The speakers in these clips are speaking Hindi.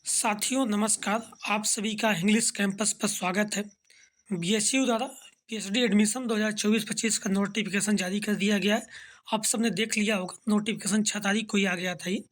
साथियों नमस्कार, आप सभी का इंग्लिश कैंपस पर स्वागत है। बीएचयू द्वारा पीएचडी एडमिशन 2024-25 का नोटिफिकेशन जारी कर दिया गया है। आप सबने देख लिया होगा, नोटिफिकेशन 6 तारीख को ही आ गया था ये,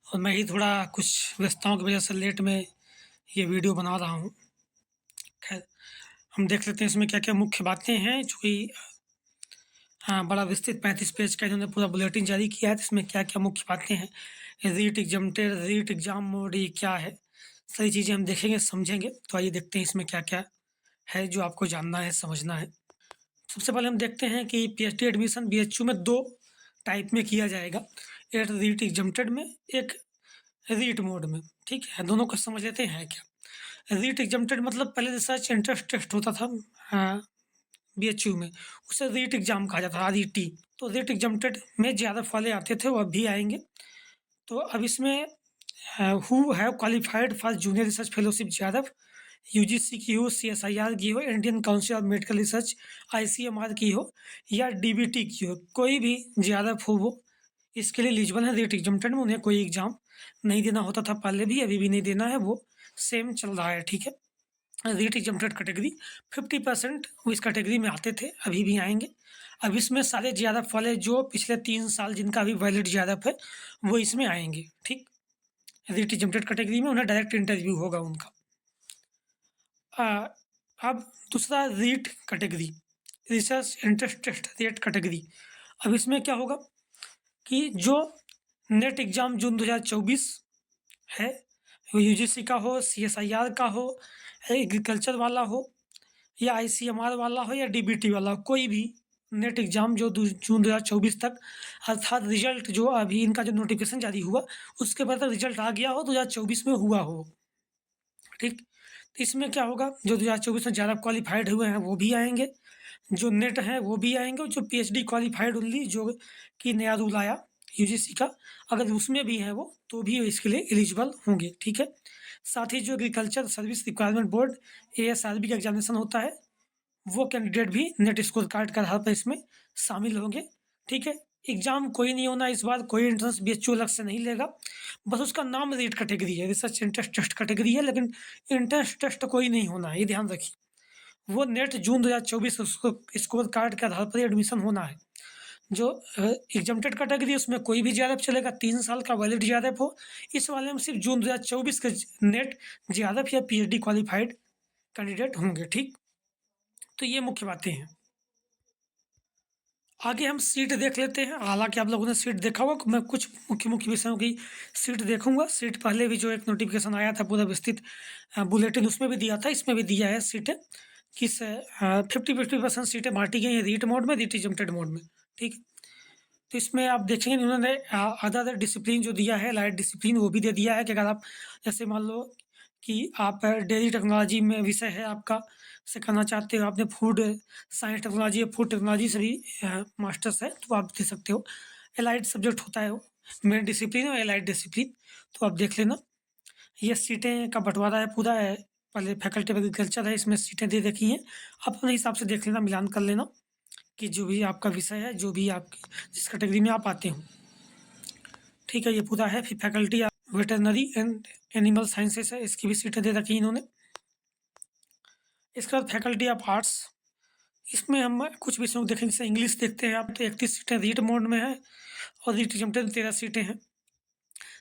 और मैं ही थोड़ा कुछ व्यस्तताओं की वजह से लेट में ये वीडियो बना रहा हूँ। खैर, हम देख लेते हैं इसमें क्या-क्या मुख्य बातें हैं जो कि बड़ा विस्तृत 35 पेज का इन्होंने पूरा बुलेटिन जारी किया है। तो इसमें क्या-क्या मुख्य बातें हैं, रीट एग्ज़ाम्टेड, रीट एग्ज़ाम मोड ये क्या है, सारी चीज़ें हम देखेंगे, समझेंगे। तो आइए देखते हैं इसमें क्या-क्या है जो आपको जानना है, समझना है। सबसे पहले हम देखते हैं कि पीएचडी एडमिशन बीएचयू में 2 टाइप में किया जाएगा, एक रीट एग्ज़ाम्टेड में, एक रीट मोड में, ठीक है? दोनों को समझ लेते हैं क्या। रीट एग्ज़ाम्टेड मतलब पहले रिसर्च एंट्रेंस टेस्ट होता था बीएचयू में, उसे रीट एग्ज़ाम कहा जाता था, आरईटी। तो रीट एग्ज़ाम्टेड में ज़्यादा वाले आते थे, वो अब भी आएँगे। तो अब इसमें who have qualified for junior research fellowship JRF, UGC की हो, सीएसआईआर की हो, Indian council of medical research ICMR की हो या डीबीटी की हो, कोई भी जेआरएफ हो वो इसके लिए एलिजिबल है रीट एग्ज़ाम्टेड में। उन्हें कोई एग्ज़ाम नहीं देना होता था पहले भी, अभी भी नहीं देना है, वो सेम चल रहा है, ठीक है। रीट एग्ज़ाम्टेड कैटेगरी 50% वो इस कैटेगरी में आते थे, अभी भी आएँगे। अब इसमें सारे जेआरएफ वाले जो पिछले 3 साल जिनका अभी वैलिड जेआरएफ है, वो इसमें आएँगे, ठीक। रीट एग्ज़ाम्टेड कैटेगरी में उन्हें डायरेक्ट इंटरव्यू होगा उनका। अब दूसरा रीट category, research interest test rate category. अब इसमें क्या होगा कि जो नेट एग्ज़ाम जून 2024 है, वो यूजीसी का हो, सीएसआईआर का हो, एग्रीकल्चर वाला हो या आईसीएमआर वाला हो या डीबीटी वाला हो, कोई भी नेट एग्ज़ाम जो जून 2024 तक, अर्थात रिजल्ट जो अभी इनका जो नोटिफिकेशन जारी हुआ उसके बाद तक रिजल्ट आ गया हो, 2024 में हुआ हो, ठीक। तो इसमें क्या होगा, जो 2024 में ज़्यादा क्वालिफाइड हुए हैं वो भी आएंगे, जो नेट है वो भी आएंगे, और जो पीएचडी क्वालिफाइड ओनली जो कि नया रूल आया यूजीसी का, अगर उसमें भी है वो तो भी इसके लिए एलिजिबल होंगे, ठीक है। साथ ही जो agriculture service requirement board ASRB का एग्जामिनेशन होता है, वो कैंडिडेट भी नेट स्कोर कार्ड के आधार पर इसमें शामिल होंगे, ठीक है। एग्ज़ाम कोई नहीं होना इस बार, कोई एंट्रेंस बीएचयू अलग से नहीं लेगा, बस उसका नाम रीट कैटेगरी है, रिसर्च इंटरेस्ट टेस्ट कैटेगरी है, लेकिन इंटरेंस टेस्ट कोई नहीं होना है, ये ध्यान रखिए। वो नेट जून 2024 उसको स्कोर कार्ड के आधार पर एडमिशन होना है। जो एग्जाम्प्टेड कैटेगरी है उसमें कोई भी जेआरएफ चलेगा, 3 साल का वैलिड जेआरएफ हो। इस वाले में सिर्फ जून 2024 के नेट जेआरएफ या पीएचडी क्वालिफाइड कैंडिडेट होंगे, ठीक। तो ये मुख्य बातें हैं। आगे हम सीट देख लेते हैं। हालांकि आप लोगों ने सीट देखा होगा, मैं कुछ मुख्य मुख्य विषयों की सीट देखूंगा। सीट पहले भी जो एक नोटिफिकेशन आया था पूरा विस्तृत बुलेटिन, उसमें भी दिया था, इसमें भी दिया है सीटें किस 50% सीटें बांटी गई हैं रीट मोड में, रीट एग्जाम्प्टेड मोड में, ठीक है। तो इसमें आप देखेंगे उन्होंने अदर डिसिप्लिन जो दिया है, लाइट डिसिप्लिन वो भी दे दिया है कि अगर आप जैसे मान लो कि आप डेयरी टेक्नोलॉजी में विषय है आपका, से करना चाहते हो, आपने फूड साइंस टेक्नोलॉजी या फूड टेक्नोलॉजी से भी मास्टर्स है तो आप दे सकते हो। एलाइड सब्जेक्ट होता है वो, मेन डिसिप्लिन और एलाइड डिसिप्लिन, तो आप देख लेना। ये सीटें का बंटवारा है पूरा है, पहले फैकल्टी ऑफ एग्रीकल्चर है, इसमें सीटें दे रखी हैं, आप अपने हिसाब से देख लेना, मिलान कर लेना कि जो भी आपका विषय है, जो भी आप जिस कैटेगरी में आप आते हो, ठीक है। ये पूरा है। फिर faculty of veterinary and animal sciences है, इसकी भी सीटें दे रखी हैं इन्होंने। इसके बाद फैकल्टी ऑफ आर्ट्स, इसमें हम कुछ विषयों को देखेंगे, जैसे इंग्लिश देखते हैं आप, तो 31 सीटें रीट मोड में है और रीट एग्जाम्प्टेड में 13 सीटें हैं।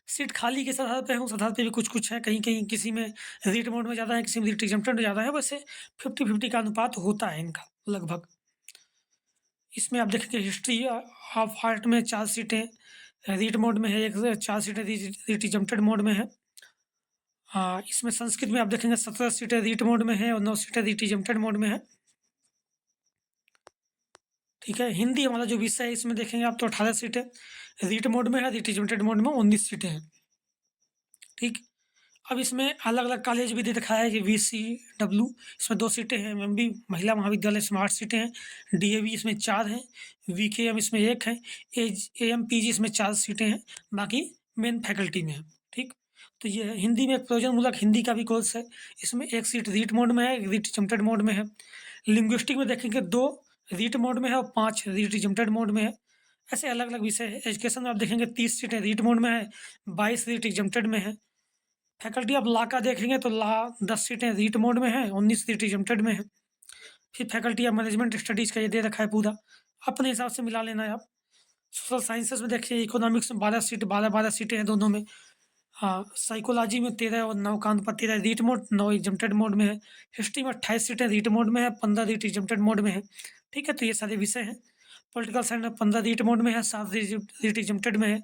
सीट खाली किस आधार पे है, उस आधार पे भी कुछ कुछ है, कहीं कहीं किसी में रीट मोड में ज़्यादा है, किसी में रीट एग्जाम्प्टेड में ज़्यादा है, वैसे 50-50 का अनुपात होता है इनका लगभग। इसमें आप देखेंगे हिस्ट्री ऑफ आर्ट में 4 सीटें रीट मोड में है, एक 4 सीटें रीट एग्जाम्प्टेड मोड में है। इसमें संस्कृत में आप देखेंगे 17 सीटें रीट मोड में है और 9 सीटें रीट एग्जाम्प्टेड मोड में है, ठीक है। हिंदी हमारा जो विषय है इसमें देखेंगे आप तो 18 सीटें रीट मोड में है, रीट एग्जाम्प्टेड मोड में 19 सीटें हैं, ठीक। अब इसमें अलग अलग कॉलेज भी दे रखा है कि VCW, इसमें 2 सीटें हैं, एमबी महिला महाविद्यालय इसमें 8 सीटें हैं, DAV इसमें 4 हैं, VKM इसमें 1 है, AMPG इसमें 4 सीटें हैं, बाकी मेन फैकल्टी में है, ठीक। तो ये है। हिंदी में एक प्रयोजनमूलक हिंदी का भी कोर्स है, इसमें 1 सीट रीट मोड में है, 1 रीट एग्जाम्प्टेड मोड में है। लिंग्विस्टिक में देखेंगे 2 रीट मोड में है और 5 रीट एग्जाम्प्टेड मोड में है। ऐसे अलग अलग विषय है। एजुकेशन में आप देखेंगे 30 सीटें रीट मोड में है, 22 रीट एग्जाम्प्टेड में है, फैकल्टी ऑफ लॉ का देखेंगे तो लॉ 10 सीटें रीट मोड में हैं, 19 सीटें एग्जम्प्टेड में हैं। फिर फैकल्टी ऑफ मैनेजमेंट स्टडीज़ का ये दे रखा है पूरा, अपने हिसाब से मिला लेना है आप। सोशल साइंसेस में देखिए इकोनॉमिक्स में 12 सीट 12-12 सीटें हैं दोनों में। हाँ, साइकोलॉजी में 13 और 9 काउंट पर 13 रीट मोड, 9 एग्जम्प्टेड मोड में है। हिस्ट्री में 28 सीटें रीट मोड में है, 15 रीट एग्जम्प्टेड मोड में है। ठीक है, तो ये सारे विषय हैं। पॉलिटिकल साइंस में 15 रीट मोड में है, 7 रीट एग्जम्प्टेड में है।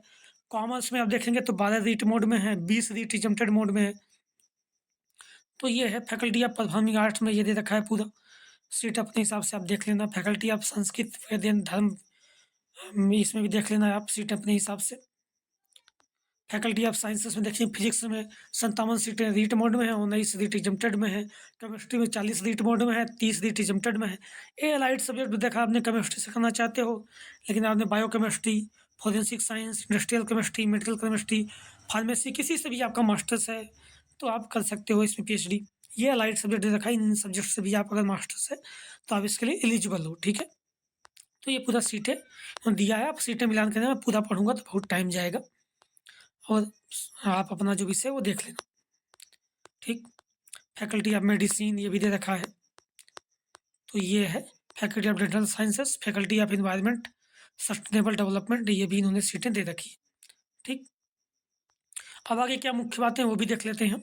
कॉमर्स में आप देखेंगे तो 12 रीट मोड में है, 20 रीट एग्जम्प्टेड मोड में है। तो ये है फैकल्टी ऑफ परफॉर्मिंग आर्ट्स में ये दे रखा है पूरा। सीट अपने हिसाब से आप देख लेना। फैकल्टी ऑफ संस्कृत, वेद, धर्म, इसमें भी देख लेना आप सीट अपने हिसाब से। फैकल्टी ऑफ साइंसेस में देखिए फिजिक्स में 57 सीटें रीट मोड में है, 19 रीट एग्जम्प्टेड में है। केमिस्ट्री में 40 रीट मोड में है, 30 रीट एग्जम्प्टेड में है। ए अलाइड सब्जेक्ट देखा आपने केमिस्ट्री से करना चाहते हो, लेकिन आपने bio chemistry, forensic science, industrial chemistry, medical chemistry, pharmacy, किसी से भी आपका मास्टर्स है तो आप कर सकते हो इसमें पीएचडी। ये अलाइड सब्जेक्ट दे रखा है, इन सब्जेक्ट से भी आप अगर मास्टर्स है तो आप इसके लिए एलिजिबल हो। ठीक है, तो ये पूरा सीटें दिया है। आप सीटें मिलान करने में पूरा पढ़ूंगा तो बहुत टाइम जाएगा, और आप अपना जो विषय है वो देख लेना। ठीक, फैकल्टी ऑफ मेडिसिन ये भी दे रखा है, तो ये है faculty of dental sciences, faculty of environment sustainable development, ये भी इन्होंने सीटें दे रखी है। ठीक, अब आगे क्या मुख्य बातें वो भी देख लेते हैं।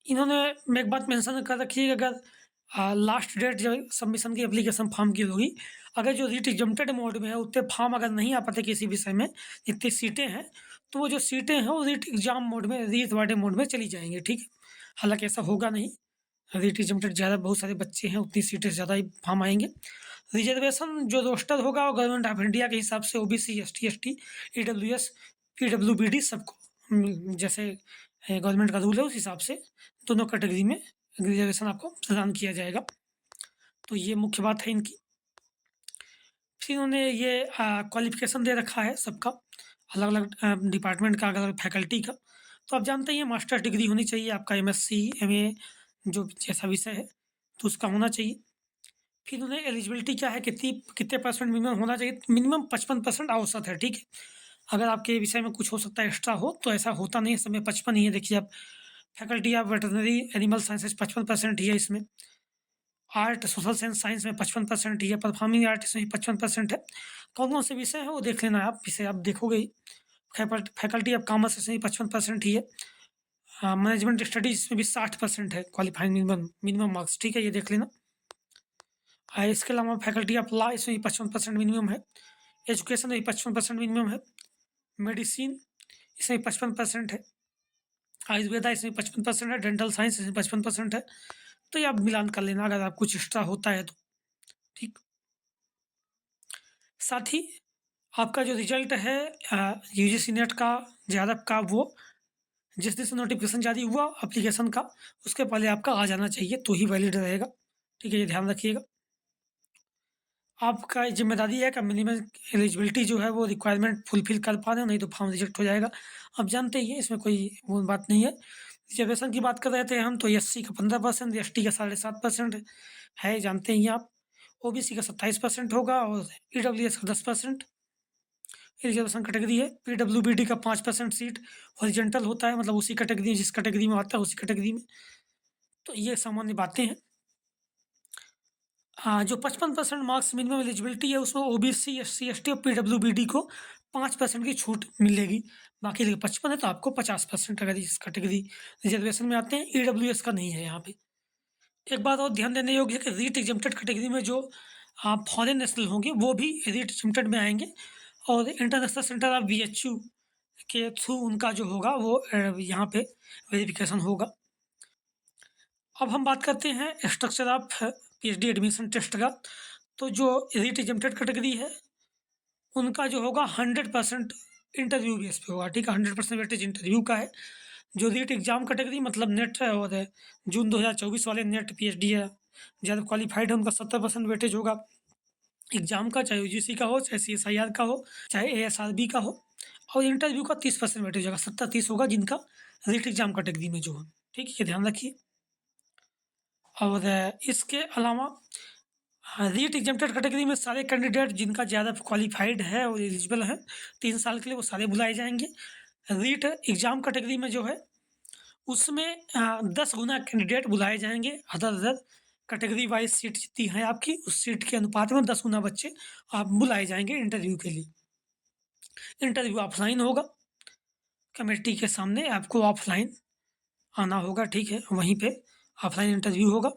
इन्होंने एक बात मेंशन कर रखी है कि अगर लास्ट डेट जो सबमिशन की एप्लीकेशन फॉर्म की होगी, अगर जो रीट एग्जम्प्टेड मोड में है उतने फॉर्म अगर नहीं आ पाते किसी विषय में, इतनी सीटें हैं, तो वो जो सीटें हैं वो रीट एग्जाम मोड में, रीट वाडे मोड में चली जाएंगी। ठीक है, हालांकि ऐसा होगा नहीं, रीट एग्जम्प्टेड ज़्यादा बहुत सारे बच्चे हैं, उतनी सीटें ज़्यादा ही फॉर्म आएंगे। रिजर्वेशन जो रोस्टर होगा वो गवर्नमेंट ऑफ इंडिया के हिसाब से ओबीसी, एसटी, ईडब्ल्यूएस, पीडब्ल्यूबीडी सबको जैसे गवर्नमेंट का रूल है उस हिसाब से दोनों कैटेगरी में रिजर्वेशन आपको प्रदान किया जाएगा। तो ये मुख्य बात है इनकी। फिर इन्होंने ये क्वालिफिकेशन दे रखा है सबका, अलग अलग डिपार्टमेंट का, अलग अलग फैकल्टी का। तो आप जानते ही हैं मास्टर डिग्री होनी चाहिए आपका, एमएससी, एमए, जो जैसा विषय है तो उसका होना चाहिए। फिर उन्हें एलिजिबिलिटी क्या है, कितने परसेंट मिनिमम होना चाहिए। मिनिमम 55% औसत है। ठीक है, अगर आपके विषय में कुछ हो सकता है एक्स्ट्रा हो तो ऐसा होता नहीं है, समय 55 ही है। देखिए आप, faculty of veterinary animal sciences 55% ही है इसमें। आर्ट सोशल साइंस में 55% ही है। परफॉर्मिंग आर्ट इसमें 55% है। कौन कौन से विषय हैं वो देख लेना आप, विषय आप देखोगे ही। फैकल्टी ऑफ कॉमर्स इसमें 55% ही है। मैनेजमेंट स्टडीज इसमें भी 60% है क्वालिफाइंग मिनिमम मार्क्स। ठीक है, ये देख लेना। इसके अलावा फैकल्टी ऑफ लॉ इसमें भी 55% मिनिमम है। एजुकेशन में 55% मिनिमम है। मेडिसिन इसमें 55% है। आयुर्वेदा इसमें 55% है। डेंटल साइंस इसमें 55% है। तो ये आप मिलान कर लेना अगर आप कुछ एक्स्ट्रा होता है तो। ठीक, साथ ही आपका जो रिजल्ट है यूजीसी नेट का, जेआरएफ का, वो जिस दिन से नोटिफिकेशन जारी हुआ एप्लीकेशन का उसके पहले आपका आ जाना चाहिए, तो ही वैलिड रहेगा। ठीक है, ये ध्यान रखिएगा। आपका जिम्मेदारी है कि मिनिमम एलिजिबिलिटी जो है वो रिक्वायरमेंट फुलफिल कर पा रहे हो, नहीं तो फॉर्म रिजेक्ट हो जाएगा। आप जानते ही हैं, इसमें कोई वो बात नहीं है। रिजर्वेशन की बात कर रहे थे हम, तो एससी का 15%, एसटी का 7.5% है, जानते ही हैं आप। ओबीसी का 27% होगा और ईडब्ल्यूएस का 10% रिजर्वेशन कैटेगरी है। पीडब्ल्यूबीडी का 5% सीट हॉरिजॉन्टल होता है, मतलब उसी कैटेगरी जिस कैटेगरी में आता है उसी कैटेगरी में। तो ये सामान्य बातें हैं। हाँ, जो 55% मार्क्स मिनिमम एलिजिबिलिटी है उसमें ओबीसी, एससी, एसटी और पीडब्ल्यूबीडी को 5% की छूट मिलेगी। बाकी अगर 55 है तो आपको 50% अगर इस कैटेगरी रिजर्वेशन में आते हैं। ईडब्ल्यूएस का नहीं है यहाँ पे। एक बात और ध्यान देने योग्य है कि रीट एग्जम्प्टेड कैटेगरी में जो फॉरेन नेशनल होंगे वो भी रीट एग्जम्प्टेड में आएंगे, और इंटरनेशनल सेंटर ऑफ बीएचयू के थ्रू उनका जो होगा वो यहाँ पे वेरिफिकेशन होगा। अब हम बात करते हैं structure of PhD admission test का। तो जो रीट एग्जम्प्टेड कैटेगरी है उनका जो होगा 100% इंटरव्यू बेस पे होगा। ठीक है, 100% वेटेज इंटरव्यू का है। जो रीट एग्जाम कैटेगरी मतलब नेट है, और जून 2024 वाले नेट पीएचडी है ज़्यादा क्वालिफाइड है, उनका 70% वेटेज होगा एग्जाम का, चाहे यूजीसी का हो, चाहे सीएसआईआर का हो, चाहे एएसआरबी का हो। और इंटरव्यू का 30% वेटेज होगा, 70-30 होगा जिनका रीट एग्जाम कैटेगरी में जो है। ठीक है, ये ध्यान रखिए। और इसके अलावा रीट एग्जम्प्टेड कैटेगरी में सारे कैंडिडेट जिनका ज़्यादा क्वालिफाइड है और एलिजिबल है 3 साल के लिए, वो सारे बुलाए जाएंगे। रीट एग्ज़ाम कैटेगरी में जो है उसमें 10 गुना कैंडिडेट बुलाए जाएंगे। अदर कैटेगरी वाइज सीट जितनी है आपकी उस सीट के अनुपात में 10 गुना बच्चे आप बुलाए जाएंगे इंटरव्यू के लिए। इंटरव्यू ऑफलाइन होगा, कमेटी के सामने आपको ऑफलाइन आना होगा, ठीक है, वहीं पे ऑफलाइन इंटरव्यू होगा।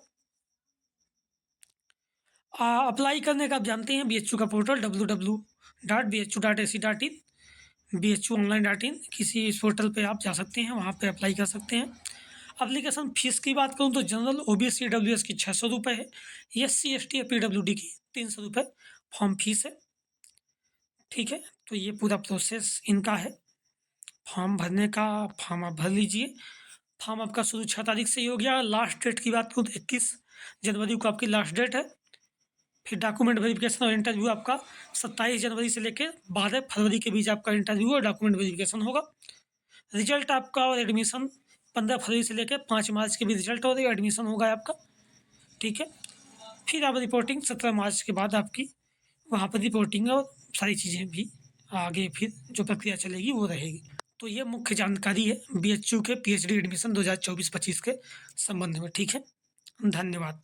अप्लाई करने का आप जानते हैं BHU का पोर्टल www.bhu.ac.in, bhuonline.in, किसी इस पोर्टल पे आप जा सकते हैं, वहाँ पे अप्लाई कर सकते हैं। एप्लीकेशन फ़ीस की बात करूँ तो जनरल OBC EWS की 600 रुपये है, SC ST PWD की 300 रुपये फॉर्म फीस है, ठीक है। तो ये पूरा प्रोसेस इनका है फॉर्म भरने का। फॉर्म आप भर लीजिए। फॉर्म आपका शुरू 6 तारीख से ही हो गया। लास्ट डेट की बात करूँ तो 21 जनवरी को आपकी लास्ट डेट है। फिर डॉक्यूमेंट वेरिफिकेशन और इंटरव्यू आपका 27 जनवरी से लेकर 12 फरवरी के बीच आपका इंटरव्यू और डॉक्यूमेंट वेरिफिकेशन होगा। रिजल्ट आपका और एडमिशन 15 फरवरी से लेकर 5 मार्च के बीच रिजल्ट हो जाएगा, एडमिशन होगा आपका, ठीक है। फिर आप रिपोर्टिंग 17 मार्च के बाद आपकी वहाँ पर रिपोर्टिंग और सारी चीज़ें भी आगे फिर जो प्रक्रिया चलेगी वो रहेगी। तो ये मुख्य जानकारी है BHU के PhD एडमिशन 2024-25 के संबंध में, ठीक है। धन्यवाद।